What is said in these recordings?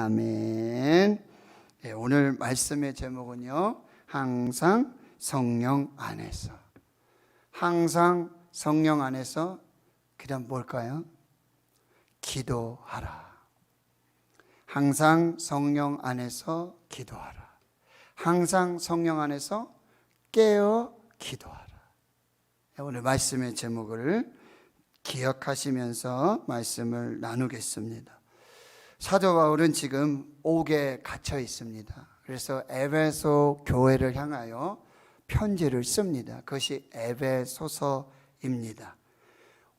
아멘. 네, 오늘 말씀의 제목은요, 항상 성령 안에서. 항상 성령 안에서. 그다음 뭘까요? 기도하라. 항상 성령 안에서 기도하라. 항상 성령 안에서 깨어 기도하라. 오늘 말씀의 제목을 기억하시면서 말씀을 나누겠습니다. 사도 바울은 지금 옥에 갇혀 있습니다. 그래서 에베소 교회를 향하여 편지를 씁니다. 그것이 에베소서입니다.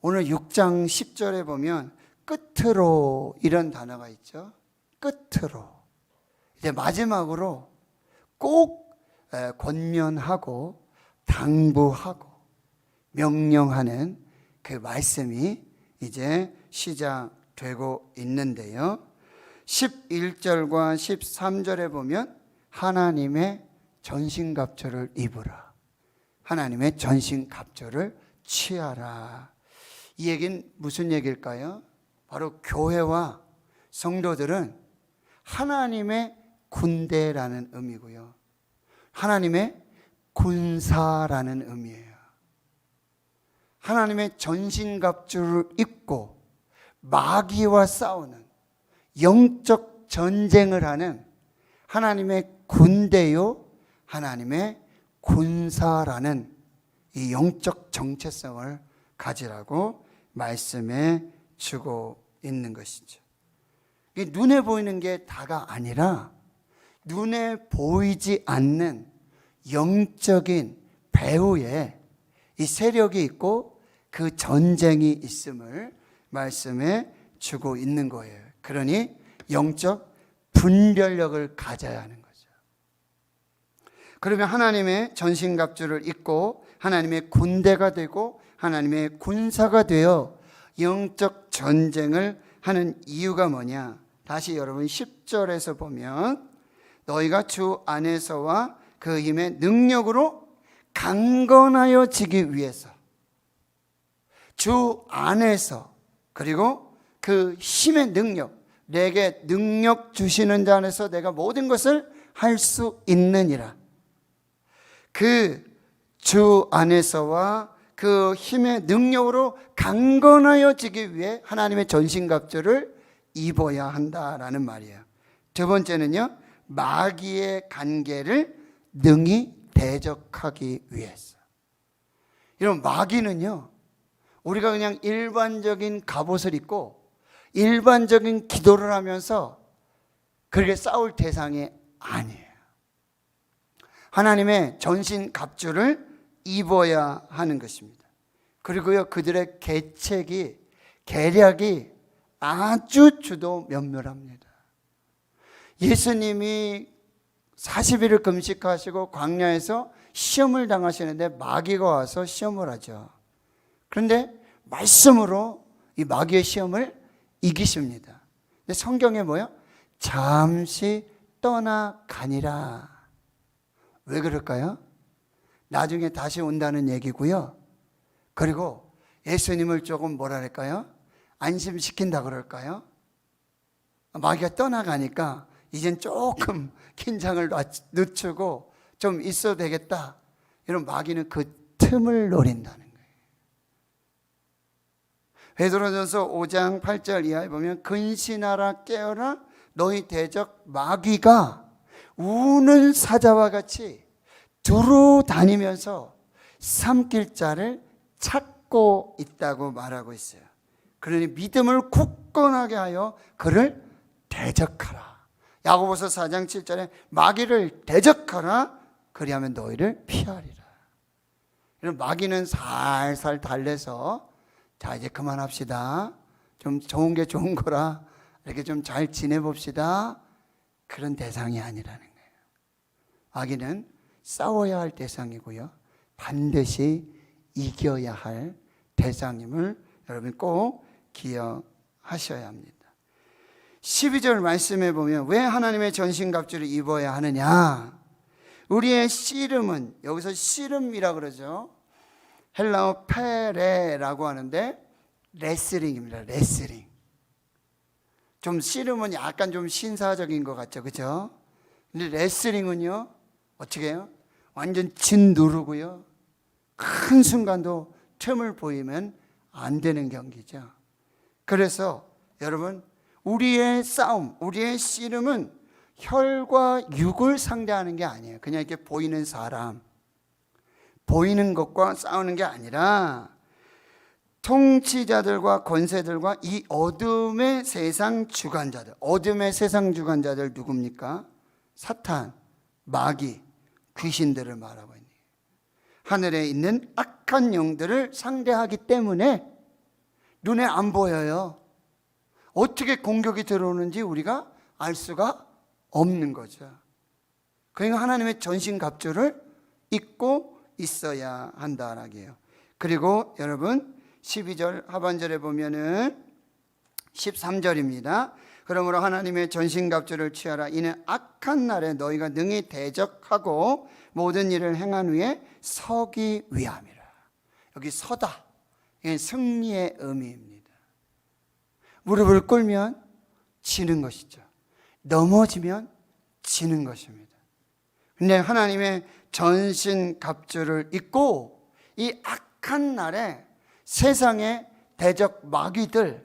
오늘 6장 10절에 보면 끝으로 이런 단어가 있죠. 끝으로. 이제 마지막으로 꼭 권면하고 당부하고 명령하는 그 말씀이 이제 시작되고 있는데요. 11절과 13절에 보면 하나님의 전신갑주를 입으라. 하나님의 전신갑주를 취하라. 이 얘기는 무슨 얘기일까요? 바로 교회와 성도들은 하나님의 군대라는 의미고요. 하나님의 군사라는 의미예요. 하나님의 전신갑주를 입고 마귀와 싸우는 영적 전쟁을 하는 하나님의 군대요, 하나님의 군사라는 이 영적 정체성을 가지라고 말씀해 주고 있는 것이죠. 눈에 보이는 게 다가 아니라 눈에 보이지 않는 영적인 배후에 이 세력이 있고 그 전쟁이 있음을 말씀해 주고 있는 거예요. 그러니 영적 분별력을 가져야 하는 거죠. 그러면 하나님의 전신갑주를 입고 하나님의 군대가 되고 하나님의 군사가 되어 영적 전쟁을 하는 이유가 뭐냐? 다시 여러분 10절에서 보면 너희가 주 안에서와 그 힘의 능력으로 강건하여 지기 위해서, 주 안에서, 그리고 그 힘의 능력, 내게 능력 주시는 자 안에서 내가 모든 것을 할 수 있느니라. 그 주 안에서와 그 힘의 능력으로 강건하여 지기 위해 하나님의 전신갑주를 입어야 한다라는 말이에요. 두 번째는요, 마귀의 관계를 능히 대적하기 위해서. 이런 마귀는요, 우리가 그냥 일반적인 갑옷을 입고 일반적인 기도를 하면서 그렇게 싸울 대상이 아니에요. 하나님의 전신갑주를 입어야 하는 것입니다. 그리고요, 그들의 계략이 아주 주도 면밀합니다. 예수님이 40일을 금식하시고 광야에서 시험을 당하시는데 마귀가 와서 시험을 하죠. 그런데 말씀으로 이 마귀의 시험을 이기십니다. 근데 성경에 뭐요? 잠시 떠나가니라. 왜 그럴까요? 나중에 다시 온다는 얘기고요. 그리고 예수님을 조금 뭐랄까요? 안심시킨다 그럴까요? 마귀가 떠나가니까 이젠 조금 긴장을 늦추고 좀 있어도 되겠다. 이런 마귀는 그 틈을 노린다는 거예요. 베드로전서 5장 8절 이하에 보면 근신하라 깨어라 너희 대적 마귀가 우는 사자와 같이 두루 다니면서 삼킬 자를 찾고 있다고 말하고 있어요. 그러니 믿음을 굳건하게 하여 그를 대적하라. 야고보서 4장 7절에 마귀를 대적하라. 그리하면 너희를 피하리라. 이런 마귀는 살살 달래서 자 이제 그만합시다. 좀 좋은 게 좋은 거라 이렇게 좀 잘 지내봅시다. 그런 대상이 아니라는 거예요. 마귀는 싸워야 할 대상이고요. 반드시 이겨야 할 대상임을 여러분 꼭 기억하셔야 합니다. 12절 말씀에 보면 왜 하나님의 전신갑주를 입어야 하느냐? 우리의 씨름은, 여기서 씨름이라고 그러죠. 헬라어 페레라고 하는데 레슬링입니다. 레슬링. 좀 씨름은 약간 좀 신사적인 것 같죠, 그죠? 근데 레슬링은요, 어떻게 해요? 완전 진 누르고요, 큰 순간도 틈을 보이면 안 되는 경기죠. 그래서 여러분, 우리의 싸움, 우리의 씨름은 혈과 육을 상대하는 게 아니에요. 그냥 이렇게 보이는 사람, 보이는 것과 싸우는 게 아니라 통치자들과 권세들과 이 어둠의 세상 주관자들. 어둠의 세상 주관자들 누굽니까? 사탄, 마귀, 귀신들을 말하고 있는, 하늘에 있는 악한 영들을 상대하기 때문에 눈에 안 보여요. 어떻게 공격이 들어오는지 우리가 알 수가 없는 거죠. 그러니까 하나님의 전신갑주를 입고 있어야 한다라고 해요. 그리고 여러분 12절 하반절에 보면은 13절입니다. 그러므로 하나님의 전신갑주를 취하라. 이는 악한 날에 너희가 능히 대적하고 모든 일을 행한 후에 서기 위함이라. 여기 서다, 이게 승리의 의미입니다. 무릎을 꿇으면 지는 것이죠. 넘어지면 지는 것입니다. 근데 하나님의 전신갑주를 입고 이 악한 날에 세상의 대적 마귀들,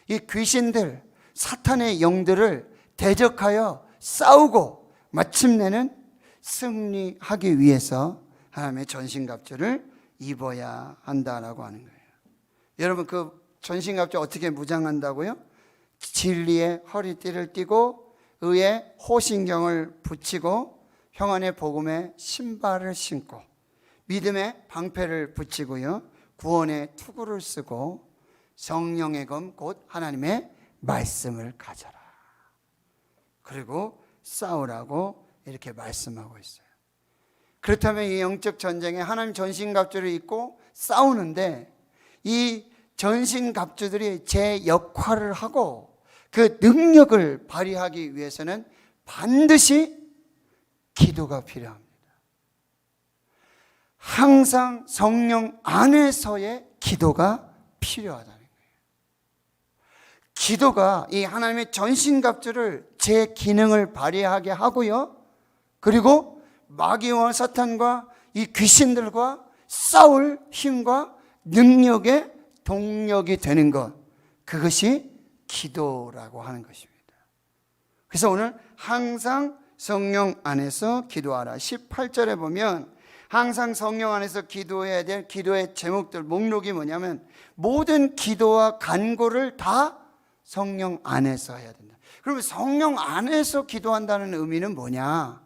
이 귀신들, 사탄의 영들을 대적하여 싸우고 마침내는 승리하기 위해서 하나님의 전신갑주를 입어야 한다라고 하는 거예요. 여러분, 그 전신갑주 어떻게 무장한다고요? 진리의 허리띠를 띠고 의의 호신경을 붙이고 평안의 복음의 신발을 신고 믿음의 방패를 붙이고요, 구원의 투구를 쓰고 성령의 검 곧 하나님의 말씀을 가져라. 그리고 싸우라고 이렇게 말씀하고 있어요. 그렇다면 이 영적 전쟁에 하나님 전신갑주를 입고 싸우는데 이 전신갑주들이 제 역할을 하고 그 능력을 발휘하기 위해서는 반드시 기도가 필요합니다. 항상 성령 안에서의 기도가 필요하다는 거예요. 기도가 이 하나님의 전신갑주를 제 기능을 발휘하게 하고요, 그리고 마귀와 사탄과 이 귀신들과 싸울 힘과 능력의 동력이 되는 것, 그것이 기도라고 하는 것입니다. 그래서 오늘 항상 성령 안에서 기도하라. 18절에 보면 항상 성령 안에서 기도해야 될 기도의 제목들, 목록이 뭐냐면 모든 기도와 간구를 다 성령 안에서 해야 된다. 그러면 성령 안에서 기도한다는 의미는 뭐냐?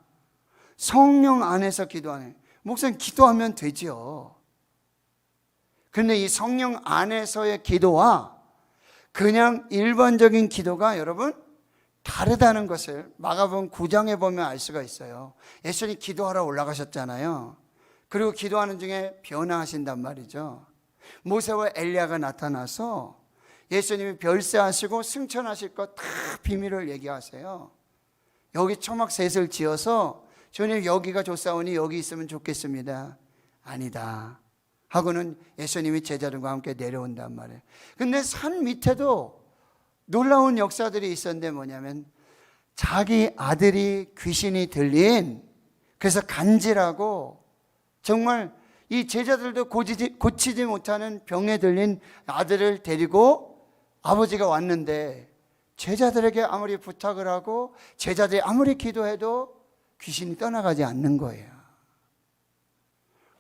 성령 안에서 기도하는, 목사님 기도하면 되죠. 그런데 이 성령 안에서의 기도와 그냥 일반적인 기도가 여러분 다르다는 것을 마가복음 9장에 보면 알 수가 있어요. 예수님이 기도하러 올라가셨잖아요. 그리고 기도하는 중에 변화하신단 말이죠. 모세와 엘리야가 나타나서 예수님이 별세하시고 승천하실 것 다 비밀을 얘기하세요. 여기 초막셋을 지어서 주님 여기가 좋사오니 여기 있으면 좋겠습니다. 아니다 하고는 예수님이 제자들과 함께 내려온단 말이에요. 근데 산 밑에도 놀라운 역사들이 있었는데 뭐냐면 자기 아들이 귀신이 들린, 그래서 간질하고 정말 이 제자들도 고치지 못하는 병에 들린 아들을 데리고 아버지가 왔는데 제자들에게 아무리 부탁을 하고 제자들이 아무리 기도해도 귀신이 떠나가지 않는 거예요.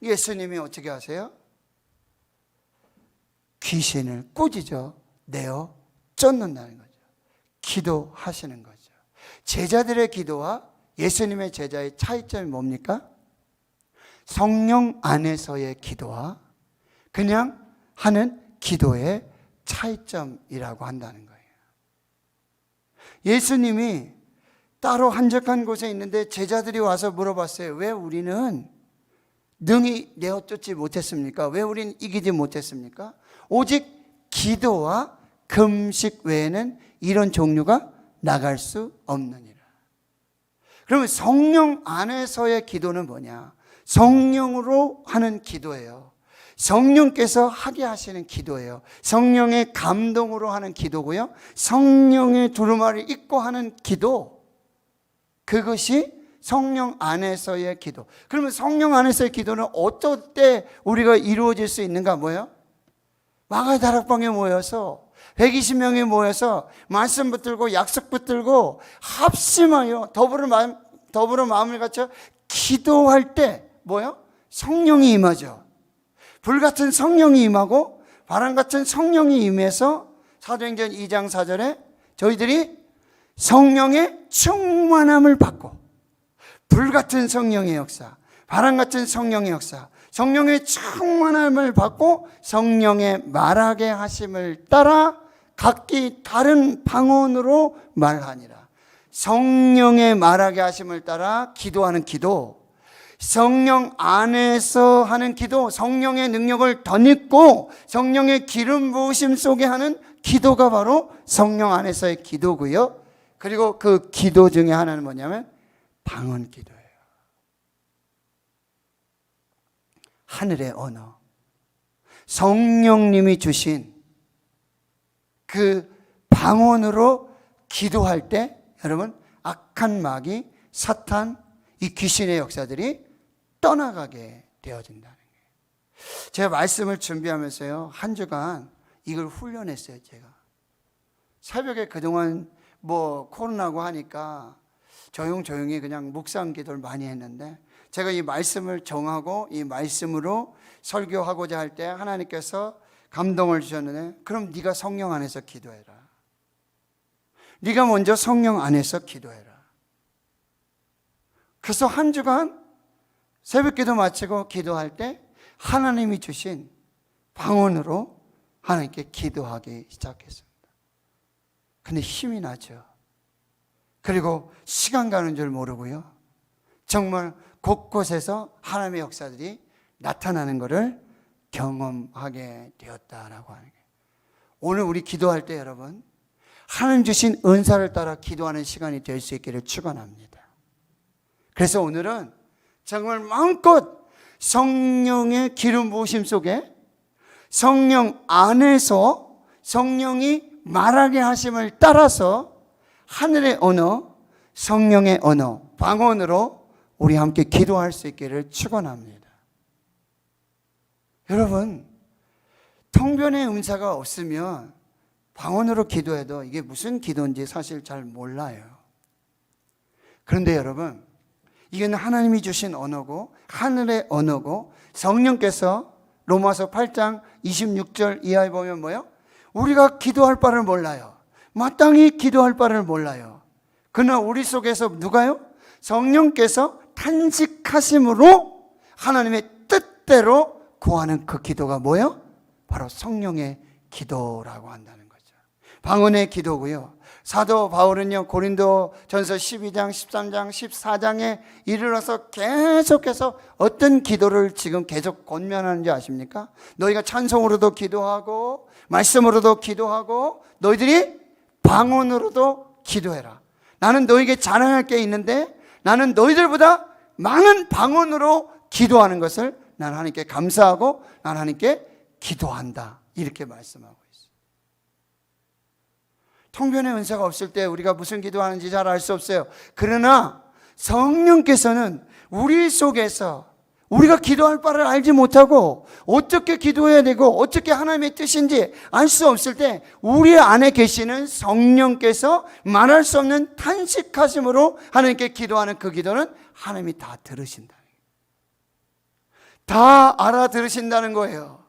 예수님이 어떻게 하세요? 귀신을 꾸짖어 내어 쫓는다는 거죠. 기도하시는 거죠. 제자들의 기도와 예수님의 제자의 차이점이 뭡니까? 성령 안에서의 기도와 그냥 하는 기도의 차이점이라고 한다는 거예요. 예수님이 따로 한적한 곳에 있는데 제자들이 와서 물어봤어요. 왜 우리는 능히 내어 쫓지 못했습니까? 왜 우리는 이기지 못했습니까? 오직 기도와 금식 외에는 이런 종류가 나갈 수 없느니라. 그러면 성령 안에서의 기도는 뭐냐? 성령으로 하는 기도예요. 성령께서 하게 하시는 기도예요. 성령의 감동으로 하는 기도고요. 성령의 두루마리를 입고 하는 기도. 그것이 성령 안에서의 기도. 그러면 성령 안에서의 기도는 어떨 때 우리가 이루어질 수 있는가? 뭐예요? 마가의 다락방에 모여서 120명이 모여서 말씀 붙들고 약속 붙들고 합심하여 더불어 마음을 갖춰 기도할 때 뭐예요? 성령이 임하죠. 불같은 성령이 임하고 바람같은 성령이 임해서 사도행전 2장 4절에 저희들이 성령의 충만함을 받고 불같은 성령의 역사, 바람같은 성령의 역사, 성령의 충만함을 받고 성령의 말하게 하심을 따라 각기 다른 방언으로 말하니라. 성령의 말하게 하심을 따라 기도하는 기도, 성령 안에서 하는 기도, 성령의 능력을 덧입고 성령의 기름 부으심 속에 하는 기도가 바로 성령 안에서의 기도고요. 그리고 그 기도 중에 하나는 뭐냐면 방언 기도예요. 하늘의 언어, 성령님이 주신 그 방언으로 기도할 때 여러분 악한 마귀, 사탄, 이 귀신의 역사들이 떠나가게 되어진다는 거예요. 제가 말씀을 준비하면서요 한 주간 이걸 훈련했어요. 제가 새벽에 그동안 코로나고 하니까 조용히 그냥 묵상 기도를 많이 했는데 제가 이 말씀을 정하고 이 말씀으로 설교하고자 할 때 하나님께서 감동을 주셨는데 그럼 네가 성령 안에서 기도해라. 네가 먼저 성령 안에서 기도해라. 그래서 한 주간 새벽 기도 마치고 기도할 때 하나님이 주신 방언으로 하나님께 기도하기 시작했습니다. 근데 힘이 나죠. 그리고 시간 가는 줄 모르고요. 정말 곳곳에서 하나님의 역사들이 나타나는 것을 경험하게 되었다라고 하는 거예요. 오늘 우리 기도할 때 여러분 하나님 주신 은사를 따라 기도하는 시간이 될 수 있기를 축원합니다. 그래서 오늘은 정말 마음껏 성령의 기름 부으심 속에 성령 안에서 성령이 말하게 하심을 따라서 하늘의 언어, 성령의 언어, 방언으로 우리 함께 기도할 수 있기를 축원합니다. 여러분, 통변의 은사가 없으면 방언으로 기도해도 이게 무슨 기도인지 사실 잘 몰라요. 그런데 여러분, 이건 하나님이 주신 언어고 하늘의 언어고 성령께서 로마서 8장 26절 이하에 보면 뭐예요? 우리가 기도할 바를 몰라요. 마땅히 기도할 바를 몰라요. 그러나 우리 속에서 누가요? 성령께서 탄식하심으로 하나님의 뜻대로 구하는 그 기도가 뭐예요? 바로 성령의 기도라고 한다는 거죠. 방언의 기도고요. 사도 바울은요 고린도전서 12장, 13장, 14장에 이르러서 계속해서 어떤 기도를 지금 계속 권면하는지 아십니까? 너희가 찬송으로도 기도하고 말씀으로도 기도하고 너희들이 방언으로도 기도해라. 나는 너에게 자랑할 게 있는데 나는 너희들보다 많은 방언으로 기도하는 것을 나는 하나님께 감사하고 나는 하나님께 기도한다. 이렇게 말씀하고 있어요. 통변의 은사가 없을 때 우리가 무슨 기도하는지 잘 알 수 없어요. 그러나 성령께서는 우리 속에서 우리가 기도할 바를 알지 못하고 어떻게 기도해야 되고 어떻게 하나님의 뜻인지 알 수 없을 때 우리 안에 계시는 성령께서 말할 수 없는 탄식하심으로 하나님께 기도하는 그 기도는 하나님이 다 들으신다. 다 알아들으신다는 거예요.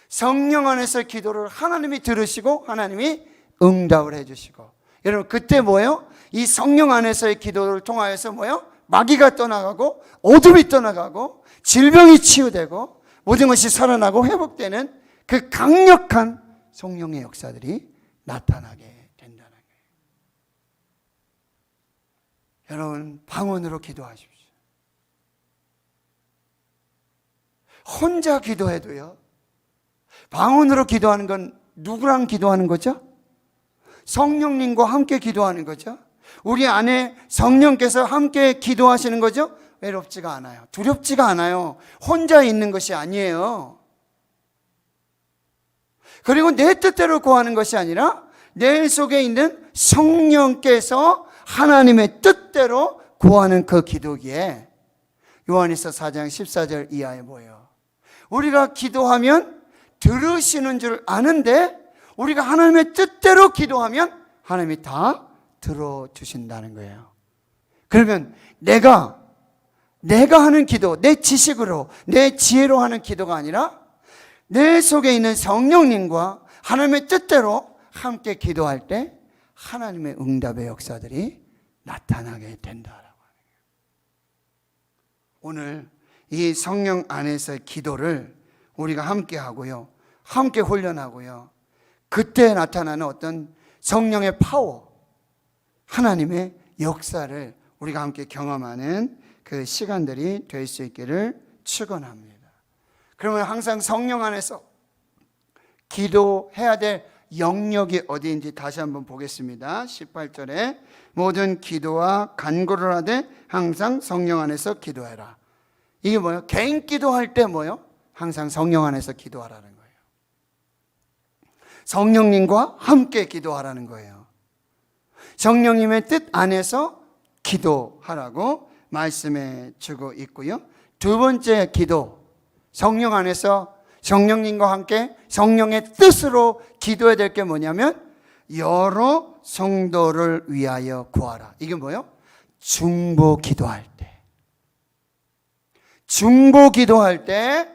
성령 안에서 기도를 하나님이 들으시고 하나님이 응답을 해주시고 여러분 그때 뭐예요? 이 성령 안에서의 기도를 통하여서 뭐예요? 마귀가 떠나가고 어둠이 떠나가고 질병이 치유되고 모든 것이 살아나고 회복되는 그 강력한 성령의 역사들이 나타나게 된다는 거예요. 여러분 방언으로 기도하십시오. 혼자 기도해도요 방언으로 기도하는 건 누구랑 기도하는 거죠? 성령님과 함께 기도하는 거죠. 우리 안에 성령께서 함께 기도하시는 거죠. 외롭지가 않아요. 두렵지가 않아요. 혼자 있는 것이 아니에요. 그리고 내 뜻대로 구하는 것이 아니라 내 속에 있는 성령께서 하나님의 뜻대로 구하는 그 기도기에 요한일서 4장 14절 이하에 뭐예요? 우리가 기도하면 들으시는 줄 아는데 우리가 하나님의 뜻대로 기도하면 하나님이 다 들어주신다는 거예요. 그러면 내가 하는 기도, 내 지식으로, 내 지혜로 하는 기도가 아니라 내 속에 있는 성령님과 하나님의 뜻대로 함께 기도할 때 하나님의 응답의 역사들이 나타나게 된다라고 하는 거예요. 오늘 이 성령 안에서의 기도를 우리가 함께 하고요, 함께 훈련하고요, 그때 나타나는 어떤 성령의 파워, 하나님의 역사를 우리가 함께 경험하는 그 시간들이 될 수 있기를 축원합니다. 그러면 항상 성령 안에서 기도해야 될 영역이 어디인지 다시 한번 보겠습니다. 18절에 모든 기도와 간구를 하되 항상 성령 안에서 기도해라. 이게 뭐예요? 개인 기도할 때 뭐예요? 항상 성령 안에서 기도하라는 거예요. 성령님과 함께 기도하라는 거예요. 성령님의 뜻 안에서 기도하라고 말씀해 주고 있고요. 두 번째 기도, 성령 안에서 성령님과 함께 성령의 뜻으로 기도해야 될 게 뭐냐면 여러 성도를 위하여 구하라. 이게 뭐예요? 중보 기도할 때. 중보 기도할 때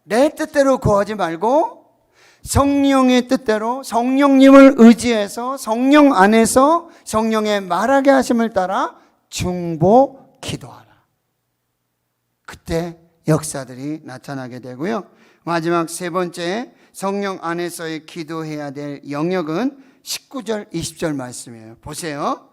내 뜻대로 구하지 말고 성령의 뜻대로 성령님을 의지해서 성령 안에서 성령의 말하게 하심을 따라 중보 기도하라. 그때 역사들이 나타나게 되고요. 마지막 세 번째 성령 안에서의 기도해야 될 영역은 19절 20절 말씀이에요. 보세요.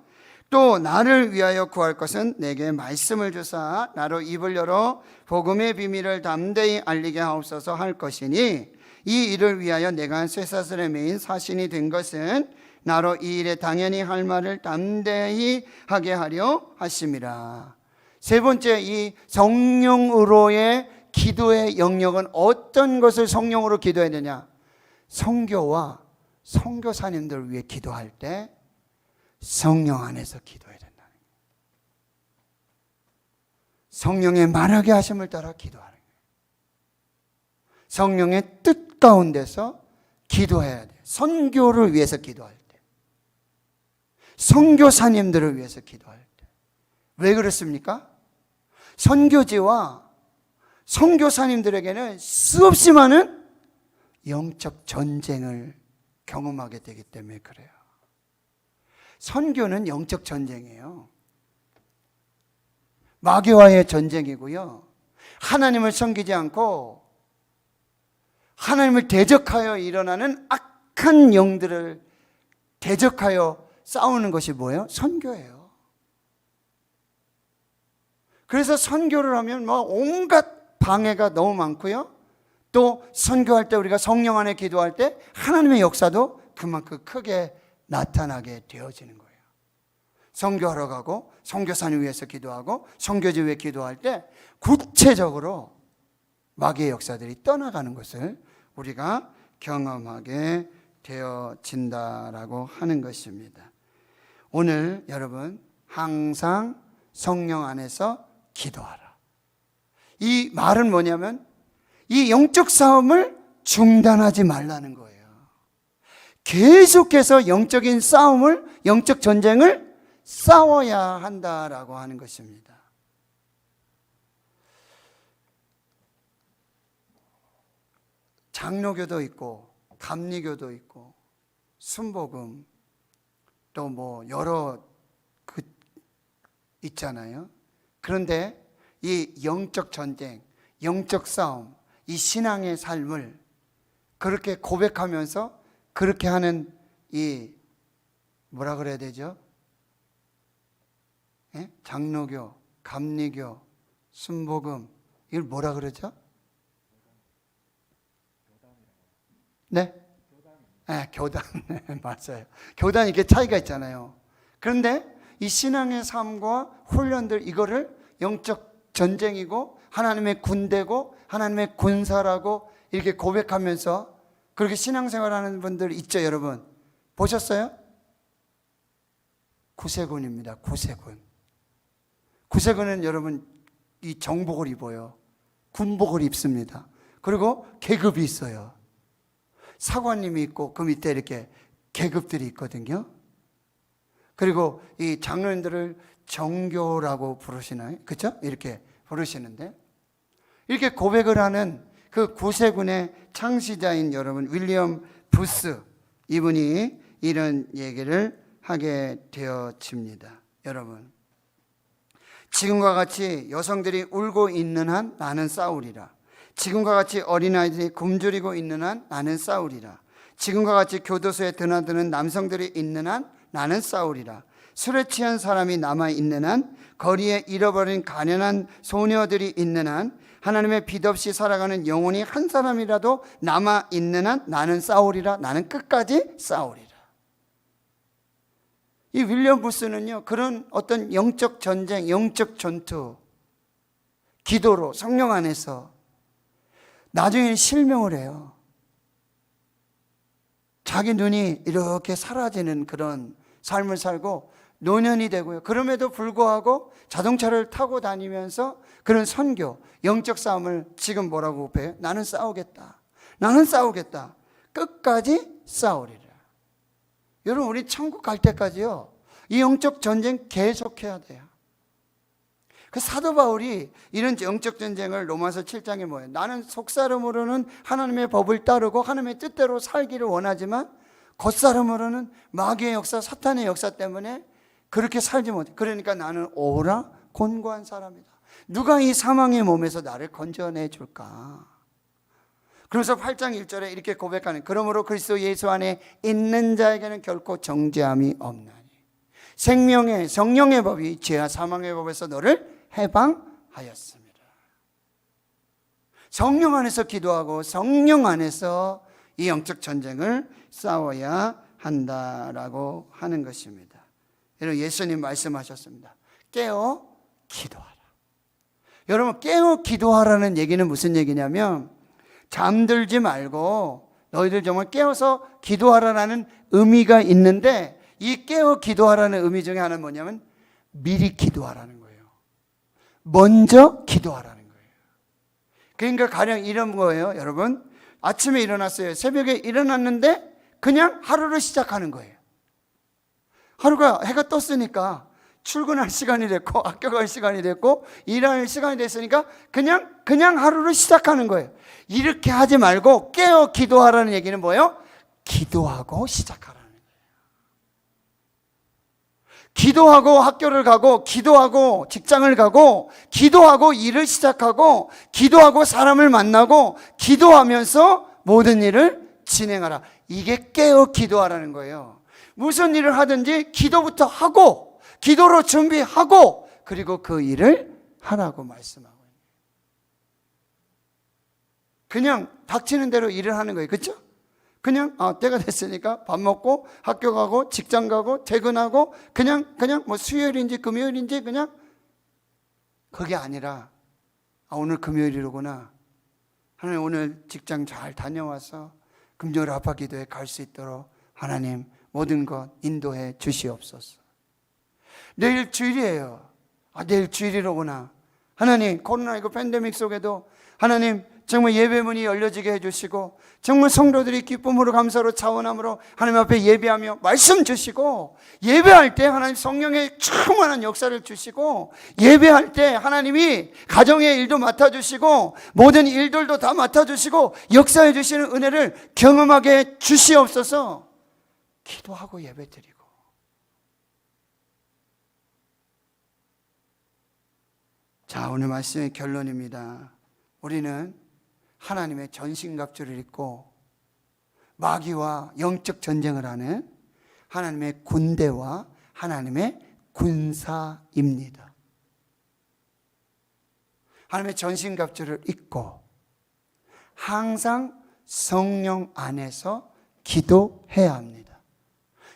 또 나를 위하여 구할 것은 내게 말씀을 주사 나로 입을 열어 복음의 비밀을 담대히 알리게 하옵소서 할 것이니 이 일을 위하여 내가 쇠사슬에 매인 사신이 된 것은 나로 이 일에 당연히 할 말을 담대히 하게 하려 하심이라. 세 번째, 이 성령으로의 기도의 영역은 어떤 것을 성령으로 기도해야 되냐? 선교와 선교사님들을 위해 기도할 때 성령 안에서 기도해야 된다는 거예요. 성령의 말하게 하심을 따라 기도하는 거예요. 성령의 뜻 가운데서 기도해야 돼요. 선교를 위해서 기도할 때, 선교사님들을 위해서 기도할 때. 왜 그렇습니까? 선교지와 선교사님들에게는 수없이 많은 영적 전쟁을 경험하게 되기 때문에 그래요. 선교는 영적 전쟁이에요. 마귀와의 전쟁이고요. 하나님을 섬기지 않고 하나님을 대적하여 일어나는 악한 영들을 대적하여 싸우는 것이 뭐예요? 선교예요. 그래서 선교를 하면 온갖 방해가 너무 많고요. 또 선교할 때 우리가 성령 안에 기도할 때 하나님의 역사도 그만큼 크게 나타나게 되어지는 거예요. 선교하러 가고 선교사님 위해서 기도하고 선교지 위해 기도할 때 구체적으로 마귀의 역사들이 떠나가는 것을 우리가 경험하게 되어진다라고 하는 것입니다. 오늘 여러분 항상 성령 안에서 기도하라. 이 말은 뭐냐면 이 영적 싸움을 중단하지 말라는 거예요. 계속해서 영적인 싸움을, 영적 전쟁을 싸워야 한다라고 하는 것입니다. 장로교도 있고 감리교도 있고 순복음 또 여러 있잖아요. 그런데 이 영적 전쟁, 영적 싸움, 이 신앙의 삶을 그렇게 고백하면서 그렇게 하는 이 뭐라 그래야 되죠? 예? 장로교, 감리교, 순복음 이걸 뭐라 그러죠? 네? 네, 교단. 네, 맞아요. 교단 이렇게 차이가 있잖아요. 그런데 이 신앙의 삶과 훈련들 이거를 영적 전쟁이고 하나님의 군대고 하나님의 군사라고 이렇게 고백하면서 그렇게 신앙생활하는 분들 있죠, 여러분? 보셨어요? 구세군입니다. 구세군. 구세군은 여러분 이 정복을 입어요. 군복을 입습니다. 그리고 계급이 있어요. 사관님이 있고 그 밑에 이렇게 계급들이 있거든요. 그리고 이 장로님들을 정교라고 부르시나요? 그렇죠? 이렇게 부르시는데, 이렇게 고백을 하는 그 구세군의 창시자인 여러분 윌리엄 부스, 이분이 이런 얘기를 하게 되어집니다. 여러분, 지금과 같이 여성들이 울고 있는 한 나는 싸우리라. 지금과 같이 어린아이들이 굶주리고 있는 한 나는 싸우리라. 지금과 같이 교도소에 드나드는 남성들이 있는 한 나는 싸우리라. 술에 취한 사람이 남아있는 한, 거리에 잃어버린 가련한 소녀들이 있는 한, 하나님의 빛 없이 살아가는 영혼이 한 사람이라도 남아있는 한 나는 싸우리라. 나는 끝까지 싸우리라. 이 윌리엄 부스는요, 그런 어떤 영적 전쟁, 영적 전투, 기도로 성령 안에서 나중에는 실명을 해요. 자기 눈이 이렇게 사라지는 그런 삶을 살고 노년이 되고요. 그럼에도 불구하고 자동차를 타고 다니면서 그런 선교, 영적 싸움을 지금 뭐라고 배워요? 나는 싸우겠다. 나는 싸우겠다. 끝까지 싸우리라. 여러분, 우리 천국 갈 때까지요, 이 영적 전쟁 계속해야 돼요. 그 사도 바울이 이런 영적 전쟁을 로마서 7장에 뭐예요? 나는 속사람으로는 하나님의 법을 따르고 하나님의 뜻대로 살기를 원하지만 겉사람으로는 마귀의 역사, 사탄의 역사 때문에 그렇게 살지 못해. 그러니까 나는 오라 곤고한 사람이다. 누가 이 사망의 몸에서 나를 건져내 줄까? 그래서 8장 1절에 이렇게 고백하는, 그러므로 그리스도 예수 안에 있는 자에게는 결코 정죄함이 없나니 생명의 성령의 법이 죄와 사망의 법에서 너를 해방하였습니다. 성령 안에서 기도하고 성령 안에서 이 영적 전쟁을 싸워야 한다라고 하는 것입니다. 여러분, 예수님 말씀하셨습니다. 깨어 기도하라. 여러분, 깨어 기도하라는 얘기는 무슨 얘기냐면, 잠들지 말고 너희들 정말 깨어서 기도하라라는 의미가 있는데, 이 깨어 기도하라는 의미 중에 하나는 뭐냐면 미리 기도하라는 거예요. 먼저 기도하라는 거예요. 그러니까 가령 이런 거예요. 여러분, 아침에 일어났어요. 새벽에 일어났는데 그냥 하루를 시작하는 거예요. 하루가 해가 떴으니까 출근할 시간이 됐고 학교 갈 시간이 됐고 일할 시간이 됐으니까 그냥 하루를 시작하는 거예요. 이렇게 하지 말고 깨어 기도하라는 얘기는 뭐예요? 기도하고 시작하라는 거예요. 기도하고 학교를 가고 기도하고 직장을 가고 기도하고 일을 시작하고 기도하고 사람을 만나고 기도하면서 모든 일을 진행하라. 이게 깨어 기도하라는 거예요. 무슨 일을 하든지 기도부터 하고 기도로 준비하고 그리고 그 일을 하라고 말씀하고 있는 거예요. 그냥 닥치는 대로 일을 하는 거예요. 그렇죠? 그냥 때가 됐으니까 밥 먹고 학교 가고 직장 가고 퇴근하고 그냥 뭐 수요일인지 금요일인지 그냥, 그게 아니라 오늘 금요일이로구나. 하나님, 오늘 직장 잘 다녀와서 금요일 아빠 기도에 갈 수 있도록 하나님 모든 것 인도해 주시옵소서. 내일 주일이에요. 내일 주일이로구나. 하나님, 코로나19 팬데믹 속에도 하나님 정말 예배문이 열려지게 해주시고 정말 성도들이 기쁨으로 감사로 차원함으로 하나님 앞에 예배하며 말씀 주시고, 예배할 때 하나님 성령의 충만한 역사를 주시고, 예배할 때 하나님이 가정의 일도 맡아주시고 모든 일들도 다 맡아주시고 역사해 주시는 은혜를 경험하게 주시옵소서. 기도하고 예배드리고, 자, 오늘 말씀의 결론입니다. 우리는 하나님의 전신갑주를 입고 마귀와 영적 전쟁을 하는 하나님의 군대와 하나님의 군사입니다. 하나님의 전신갑주를 입고 항상 성령 안에서 기도해야 합니다.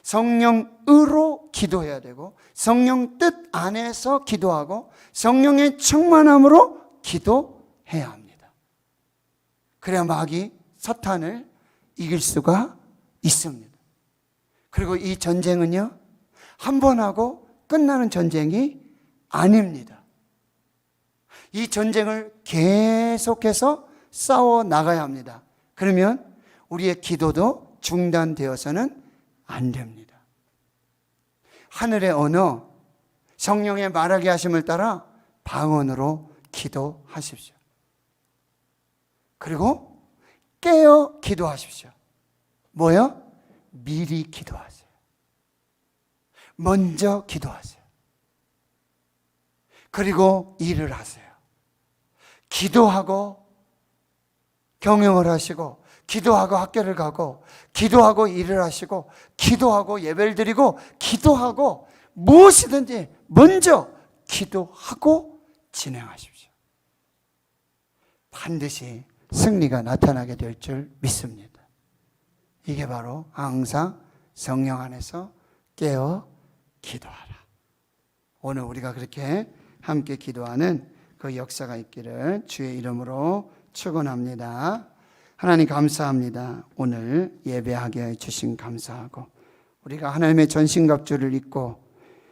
성령으로 기도해야 되고 성령 뜻 안에서 기도하고 성령의 충만함으로 기도해야 합니다. 그래야 마귀 사탄을 이길 수가 있습니다. 그리고 이 전쟁은요, 한 번 하고 끝나는 전쟁이 아닙니다. 이 전쟁을 계속해서 싸워 나가야 합니다. 그러면 우리의 기도도 중단되어서는 안 됩니다. 하늘의 언어, 성령의 말하게 하심을 따라 방언으로 기도하십시오. 그리고 깨어 기도하십시오. 뭐요? 미리 기도하세요. 먼저 기도하세요. 그리고 일을 하세요. 기도하고 경영을 하시고, 기도하고 학교를 가고, 기도하고 일을 하시고, 기도하고 예배를 드리고, 기도하고 무엇이든지 먼저 기도하고 진행하십시오. 반드시 승리가 나타나게 될 줄 믿습니다. 이게 바로 항상 성령 안에서 깨어 기도하라. 오늘 우리가 그렇게 함께 기도하는 그 역사가 있기를 주의 이름으로 축원합니다. 하나님 감사합니다. 오늘 예배하게 해주신 감사하고, 우리가 하나님의 전신갑주를 입고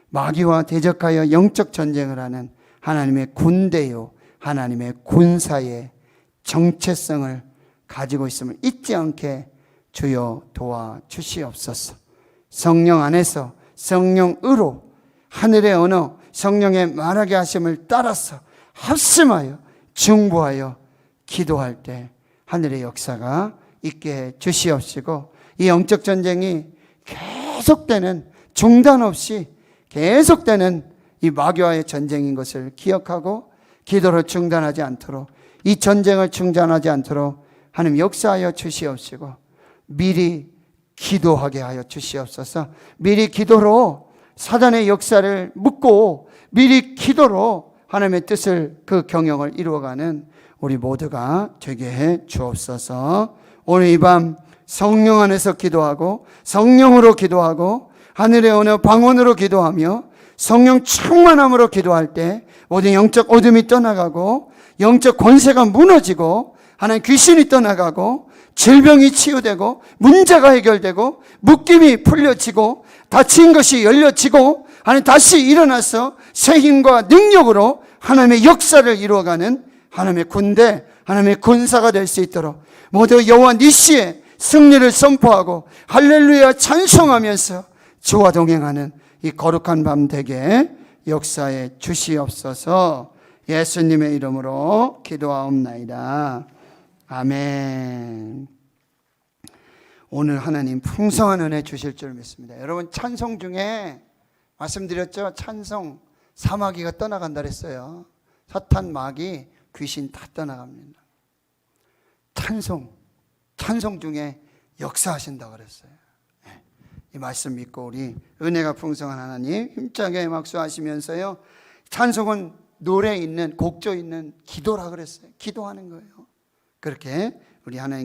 마귀와 대적하여 영적 전쟁을 하는 하나님의 군대요, 하나님의 군사의 정체성을 가지고 있음을 잊지 않게 주여 도와주시옵소서. 성령 안에서 성령으로 하늘의 언어, 성령의 말하게 하심을 따라서 합심하여 중보하여 기도할 때 하늘의 역사가 있게 해 주시옵시고, 이 영적 전쟁이 계속되는, 중단 없이 계속되는 이 마귀와의 전쟁인 것을 기억하고 기도를 중단하지 않도록, 이 전쟁을 중단하지 않도록 하나님 역사하여 주시옵시고, 미리 기도하게 하여 주시옵소서. 미리 기도로 사단의 역사를 묻고 미리 기도로 하나님의 뜻을, 그 경영을 이루어가는 우리 모두가 되게 해 주옵소서. 오늘 이 밤 성령 안에서 기도하고 성령으로 기도하고 하늘의 언어 방언으로 기도하며 성령 충만함으로 기도할 때 모든 영적 어둠이 떠나가고 영적 권세가 무너지고 하나님 귀신이 떠나가고 질병이 치유되고 문제가 해결되고 묶임이 풀려지고 닫힌 것이 열려지고 하나님 다시 일어나서 새 힘과 능력으로 하나님의 역사를 이루어가는 하나님의 군대, 하나님의 군사가 될 수 있도록 모두 여호와 니시의 승리를 선포하고 할렐루야 찬송하면서 주와 동행하는 이 거룩한 밤 되게 역사에 주시옵소서. 예수님의 이름으로 기도하옵나이다. 아멘. 오늘 하나님 풍성한 은혜 주실 줄 믿습니다. 여러분, 찬송 중에 말씀드렸죠? 찬송, 사마귀가 떠나간다 그랬어요. 사탄, 마귀, 귀신 다 떠나갑니다. 찬송 중에 역사하신다 그랬어요. 이 말씀 믿고 우리 은혜가 풍성한 하나님 힘차게 막수하시면서요, 찬송은 노래 있는, 곡조 있는 기도라 그랬어요. 기도하는 거예요. 그렇게 우리 하나님